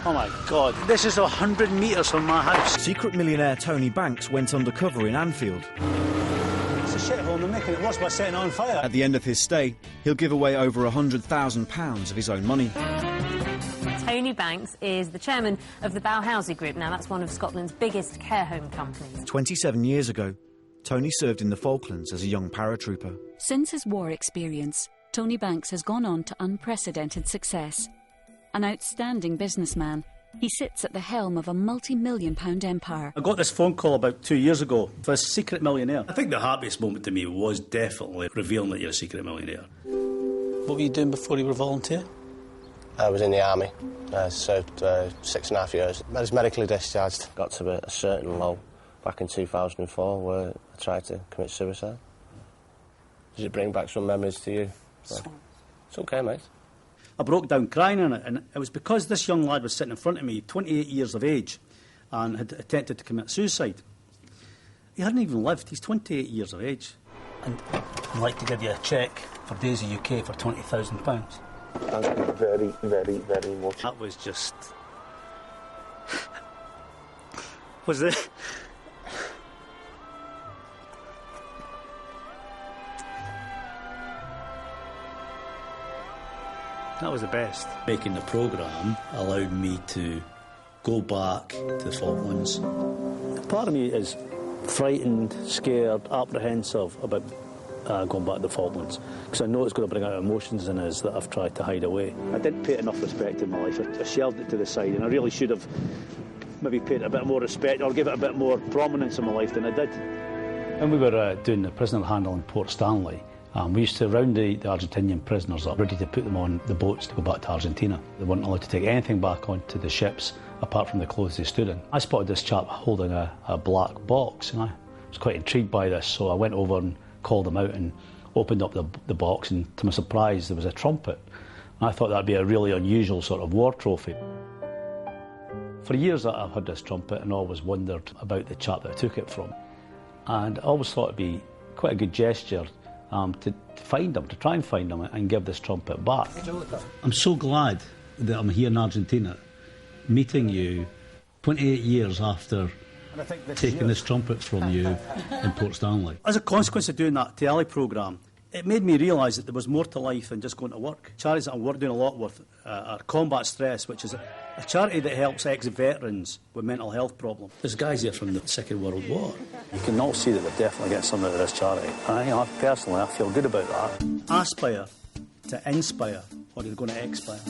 Oh my God, this is 100 metres from my house. Secret millionaire Tony Banks went undercover in Anfield. It's a shithole and they're making it worse by setting it on fire. At the end of his stay, he'll give away over £100,000 of his own money. Tony Banks is the chairman of the Bauhaus Group. Now, that's one of Scotland's biggest care home companies. 27 years ago, Tony served in the Falklands as a young paratrooper. Since his war experience, Tony Banks has gone on to unprecedented success. An outstanding businessman, he sits at the helm of a multi-million-pound empire. I got this phone call about 2 years ago for a secret millionaire. I think the happiest moment to me was definitely revealing that you're a secret millionaire. What were you doing before you were volunteer? I was in the army. I served 6.5 years. I was medically discharged. Got to a certain low back in 2004 where I tried to commit suicide. Does it bring back some memories to you? It's okay, mate. I broke down crying in it, and it was because this young lad was sitting in front of me, 28 years of age, and had attempted to commit suicide. He hadn't even lived. He's 28 years of age. And I'd like to give you a cheque for Daisy UK for £20,000. Thank you very, very, very much. That was just... was it? That was the best. Making the programme allowed me to go back to the Falklands. Part of me is frightened, scared, apprehensive about going back to the Falklands, because I know it's going to bring out emotions in us that I've tried to hide away. I didn't pay it enough respect in my life. I shelved it to the side, and I really should have maybe paid it a bit more respect or give it a bit more prominence in my life than I did. When we were doing the prisoner handle in Port Stanley, we used to round the Argentinian prisoners up, ready to put them on the boats to go back to Argentina. They weren't allowed to take anything back onto the ships apart from the clothes they stood in. I spotted this chap holding a black box, and I was quite intrigued by this, so I went over and called him out and opened up the box, and to my surprise there was a trumpet. And I thought that'd be a really unusual sort of war trophy. For years I've had this trumpet and always wondered about the chap that I took it from. And I always thought it'd be quite a good gesture to find him, to try and find him and give this trumpet back. I'm so glad that I'm here in Argentina, meeting you 28 years after taking this trumpet from you in Port Stanley. As a consequence of doing that telly programme, it made me realise that there was more to life than just going to work. Charities that I'm doing a lot with are Combat Stress, which is a charity that helps ex-veterans with mental health problems. There's guys here from the Second World War. You can all see that they're definitely getting something out of this charity. Personally, I feel good about that. Aspire to inspire, or you're going to expire.